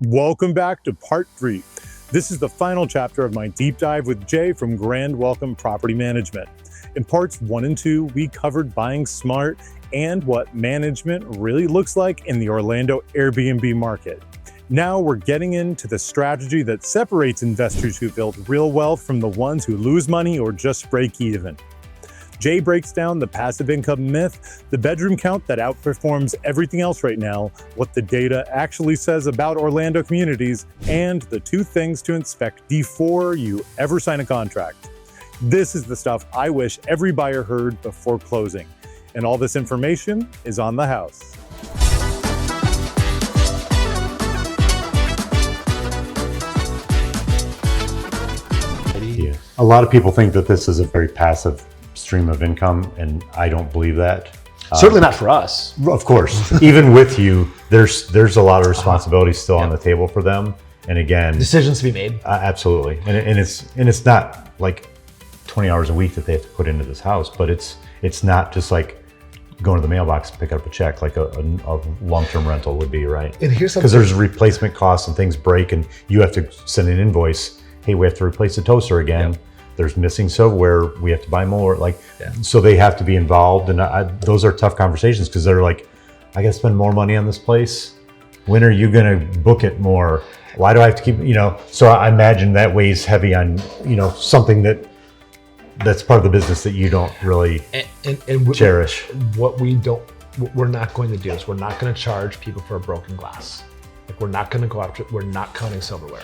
Welcome back to part 3. This is the final chapter of my deep dive with Jay from Grand Welcome Property Management. In parts 1 and 2, we covered buying smart and what management really looks like in the Orlando Airbnb market. Now we're getting into the strategy that separates investors who build real wealth from the ones who lose money or just break even. Jay breaks down the passive income myth, the bedroom count that outperforms everything else right now, what the data actually says about Orlando communities, and the 2 things to inspect before you ever sign a contract. This is the stuff I wish every buyer heard before closing. And all this information is on the house. Yeah. A lot of people think that this is a very passive stream of income, and I don't believe that. Certainly not for us. Of course, even with you, there's a lot of responsibility still on the table for them. And again, decisions to be made. Absolutely, and it's not like 20 hours a week that they have to put into this house, but it's not just like going to the mailbox and pick up a check like a long-term rental would be, right? And here's something, because there's replacement costs and things break, and you have to send an invoice. Hey, we have to replace the toaster again. Yep. There's missing silverware. We have to buy more. So they have to be involved, and those are tough conversations because they're like, I got to spend more money on this place. When are you going to book it more? Why do I have to keep? So I imagine that weighs heavy on something that's part of the business that you don't really and cherish. What we're not going to do is we're not going to charge people for a broken glass. Like we're not going to go after. We're not counting silverware.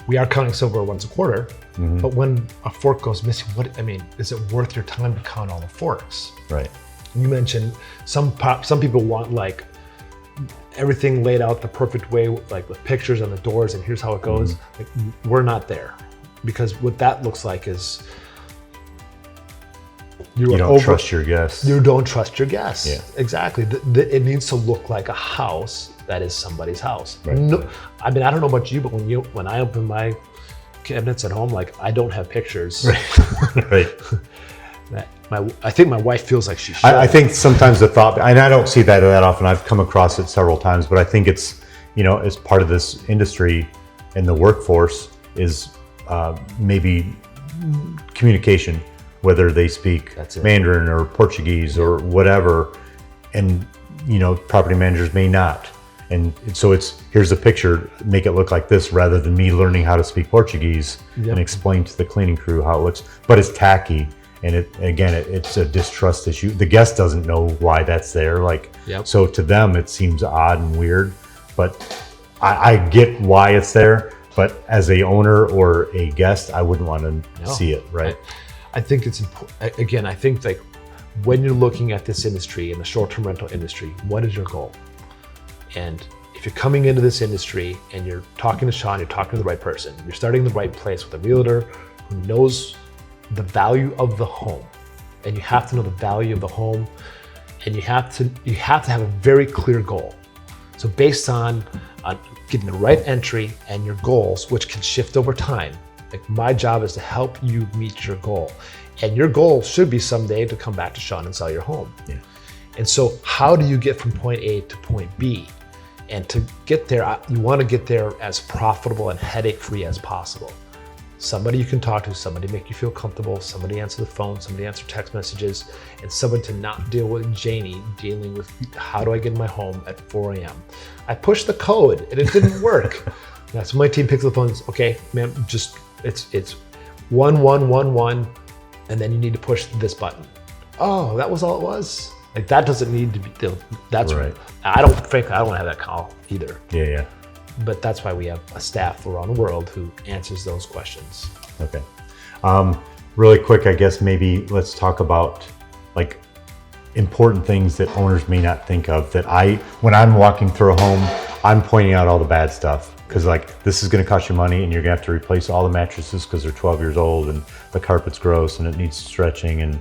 We are counting silverware once a quarter, but when a fork goes missing, is it worth your time to count all the forks? Right. You mentioned some people want like everything laid out the perfect way, like with pictures on the doors and here's how it goes. Like, we're not there, because what that looks like is you don't trust your guests. You don't trust your guests. Yeah. Exactly. It needs to look like a house that is somebody's house. Right. No, I don't know about you, but when I open my cabinets at home, like I don't have pictures. Right. I think my wife feels like she should. I think sometimes the thought, and I don't see that often. I've come across it several times, but I think it's as part of this industry and the workforce is maybe communication, whether they speak Mandarin or Portuguese or whatever, and property managers may not. And so here's a picture, make it look like this, rather than me learning how to speak Portuguese and explain to the cleaning crew how it looks. But it's tacky, and it's a distrust issue. The guest doesn't know why that's there. So to them it seems odd and weird. But I get why it's there. But as a owner or a guest, I wouldn't want to see it. Right. I think it's important. Again, I think like when you're looking at this industry, in the short-term rental industry, what is your goal? And if you're coming into this industry and you're talking to Shawn, you're talking to the right person, you're starting in the right place with a realtor who knows the value of the home. And you have to know the value of the home, and you have to have a very clear goal. So based on getting the right entry and your goals, which can shift over time, like my job is to help you meet your goal. And your goal should be someday to come back to Shawn and sell your home. Yeah. And so how do you get from point A to point B? And to get there, you want to get there as profitable and headache-free as possible. Somebody you can talk to, somebody make you feel comfortable, somebody answer the phone, somebody answer text messages, and someone to not deal with Janie dealing with how do I get in my home at 4 a.m. I pushed the code and it didn't work. So my team picks up the phone and says, okay, ma'am, it's 1111, and then you need to push this button. Oh, that was all it was? Like that doesn't need to be, that's right. Frankly, I don't have that call either. Yeah. But that's why we have a staff around the world who answers those questions. Okay. Really quick, I guess maybe let's talk about like important things that owners may not think of that when I'm walking through a home, I'm pointing out all the bad stuff. Because like this is going to cost you money, and you're going to have to replace all the mattresses because they're 12 years old, and the carpet's gross and it needs stretching.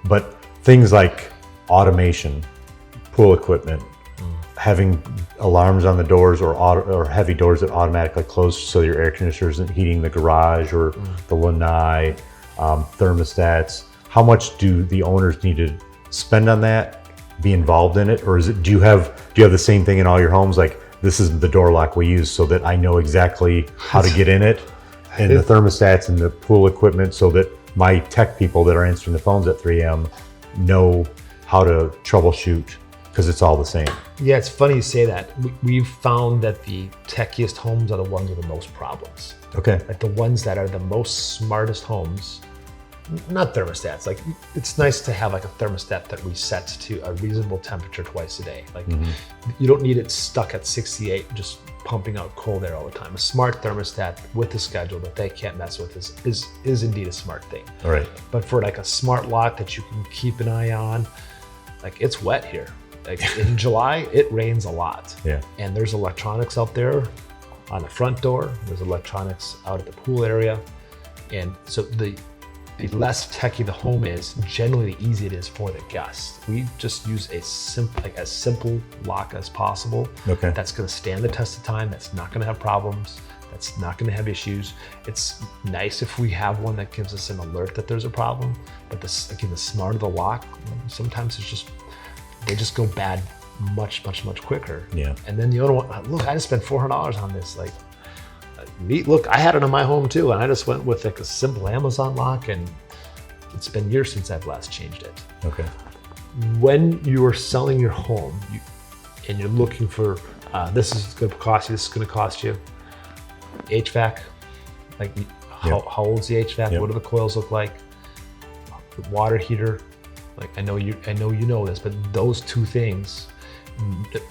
But things like automation, pool equipment, having alarms on the doors or heavy doors that automatically close so your air conditioner isn't heating the garage or the lanai, thermostats. How much do the owners need to spend on that, be involved in it? Or do you have the same thing in all your homes? Like this is the door lock we use so that I know exactly how to get in it, and the thermostats and the pool equipment, so that my tech people that are answering the phones at 3 a.m. know how to troubleshoot, because it's all the same. Yeah, it's funny you say that. We've found that the techiest homes are the ones with the most problems. Okay. Like the ones that are the most smartest homes, not thermostats. Like, it's nice to have like a thermostat that resets to a reasonable temperature twice a day. Like, you don't need it stuck at 68, just pumping out cold air all the time. A smart thermostat with a schedule that they can't mess with is indeed a smart thing. All right. But for like a smart lock that you can keep an eye on, like, it's wet here. Like in July, it rains a lot. Yeah. And there's electronics out there on the front door. There's electronics out at the pool area. And so the less techy the home is, generally the easier it is for the guest. We just use a as simple lock as possible. Okay. That's gonna stand the test of time. That's not gonna have problems. That's not gonna have issues. It's nice if we have one that gives us an alert that there's a problem. But again, the smarter the lock, sometimes they just go bad much quicker. Yeah. And then the other one, look, I just spent $400 on this. Like, look, I had it in my home too, and I just went with like a simple Amazon lock, and it's been years since I've last changed it. Okay. When you are selling your home, and you're looking for, this is going to cost you, this is going to cost you, HVAC, like how old's the HVAC? Yep. What do the coils look like? The water heater, like I know you know this, but those two things,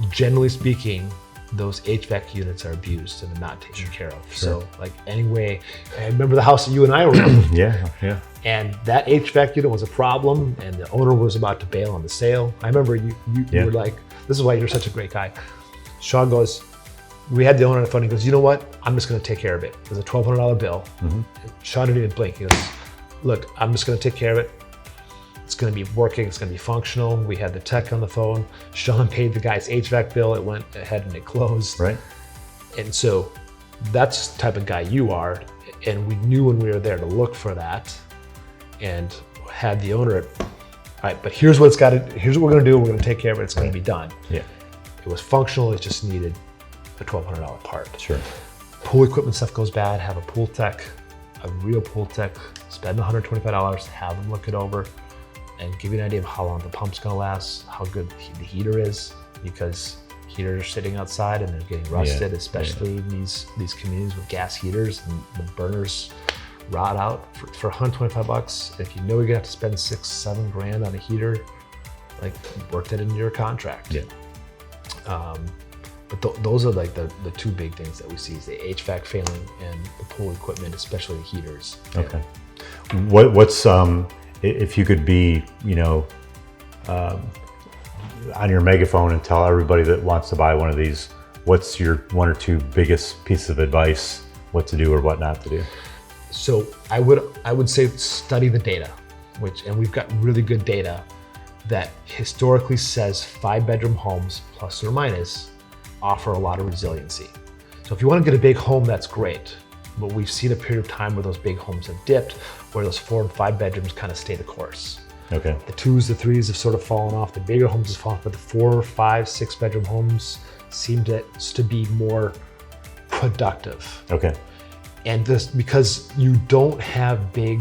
generally speaking, those HVAC units are abused and they're not taken care of. Sure. So like anyway, I remember the house that you and I were in. Yeah. And that HVAC unit was a problem, and the owner was about to bail on the sale. I remember you were like, this is why you're such a great guy. Shawn goes, we had the owner on the phone, he goes, you know what? I'm just gonna take care of it. It was a $1,200 bill. Shawn didn't even blink. He goes, look, I'm just gonna take care of it. It's going to be working. It's going to be functional. We had the tech on the phone. Shawn paid the guy's HVAC bill. It went ahead and it closed. Right. And so that's the type of guy you are. And we knew when we were there to look for that, and had the owner, all right, but here's what here's what we're going to do. We're going to take care of it. It's going to be done. Yeah. It was functional. It just needed a $1,200 part. Sure. Pool equipment stuff goes bad. Have a pool tech, a real pool tech, spend $125, have them look it over, and give you an idea of how long the pump's gonna last, how good the heater is, because heaters are sitting outside and they're getting rusted, especially in these communities with gas heaters, and the burners rot out for $125. If you know you're gonna have to spend $6-7 grand on a heater, like, work that into your contract. Yeah. But those are like the two big things that we see, is the HVAC failing and the pool equipment, especially the heaters. Okay. What's if you could be, on your megaphone and tell everybody that wants to buy one of these, what's your one or two biggest pieces of advice, what to do or what not to do? So I would say study the data, and we've got really good data that historically says 5-bedroom homes, plus or minus, offer a lot of resiliency. So if you want to get a big home, that's great. But we've seen a period of time where those big homes have dipped, where those 4 and 5 bedrooms kind of stay the course. Okay. The 2s, the 3s have sort of fallen off. The bigger homes have fallen off, but the 4, 5, 6 bedroom homes seem to be more productive. Okay. And this, because you don't have big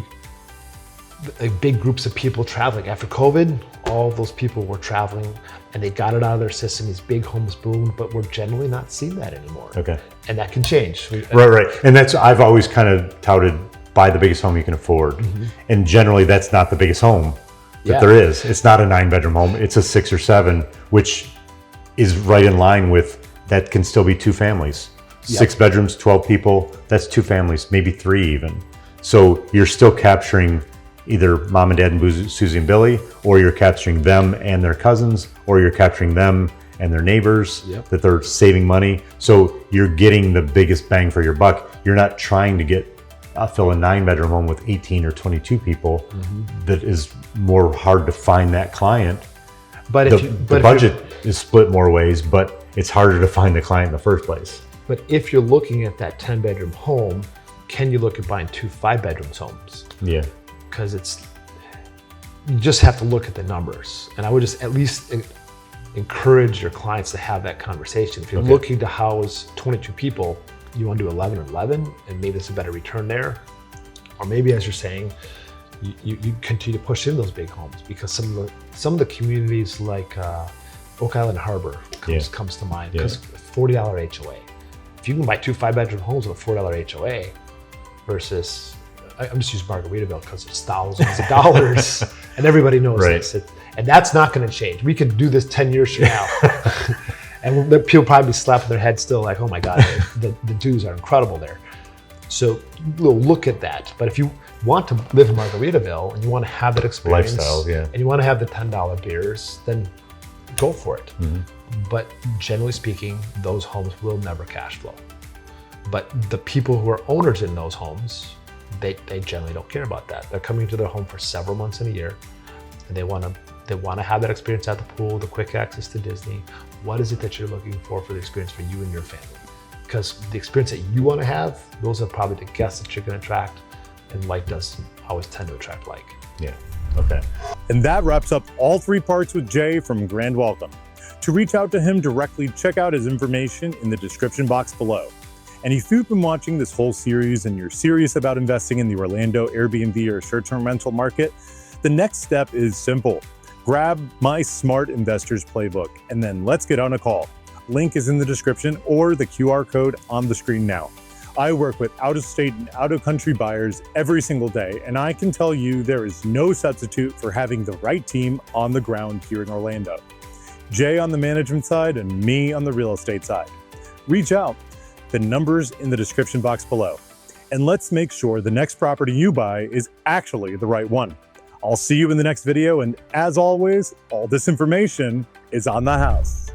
groups of people traveling. After COVID, all those people were traveling and they got it out of their system. These big homes boomed, but we're generally not seeing that anymore. Okay. And that can change. Right. And I've always kind of touted, buy the biggest home you can afford. And generally that's not the biggest home that there is. It's not a 9-bedroom home. It's a 6 or 7, which is right in line with, that can still be 2 families. 6 bedrooms, 12 people, that's 2 families, maybe 3 even. So you're still capturing either mom and dad and Susie and Billy, or you're capturing them and their cousins, or you're capturing them and their neighbors, that they're saving money. So you're getting the biggest bang for your buck. You're not trying to fill a 9-bedroom home with 18 or 22 people. That is more hard to find that client. But the budget is split more ways, but it's harder to find the client in the first place. But if you're looking at that 10-bedroom home, can you look at buying 2 5-bedroom homes? Yeah. Because you just have to look at the numbers. And I would just at least encourage your clients to have that conversation. If you're looking to house 22 people, you want to do 11 or 11, and maybe there's a better return there. Or maybe, as you're saying, you continue to push in those big homes, because some of the communities like Oak Island Harbor comes to mind, because $40 HOA. If you can buy 2 5-bedroom homes with a $4 HOA versus, I'm just using Margaritaville because it's thousands of dollars, and everybody knows this. And that's not going to change. We could do this 10 years from now, and people probably be slapping their head still like, oh my God, the dues are incredible there. So we'll look at that. But if you want to live in Margaritaville and you want to have that experience, lifestyle, and you want to have the $10 beers, then go for it. But generally speaking, those homes will never cash flow. But the people who are owners in those homes, they generally don't care about that. They're coming to their home for several months in a year, and they want to have that experience at the pool, the quick access to Disney. What is it that you're looking for the experience for you and your family? Because the experience that you want to have, those are probably the guests that you're going to attract, and like does always tend to attract like. Yeah. Okay. And that wraps up all 3 parts with Jay from Grand Welcome. To reach out to him directly, check out his information in the description box below. And if you've been watching this whole series and you're serious about investing in the Orlando Airbnb or short-term rental market, the next step is simple. Grab my Smart Investors Playbook, and then let's get on a call. Link is in the description or the QR code on the screen now. I work with out-of-state and out-of-country buyers every single day, and I can tell you there is no substitute for having the right team on the ground here in Orlando. Jay on the management side and me on the real estate side. Reach out. The number's in the description box below. And let's make sure the next property you buy is actually the right one. I'll see you in the next video, and as always, all this information is on the house.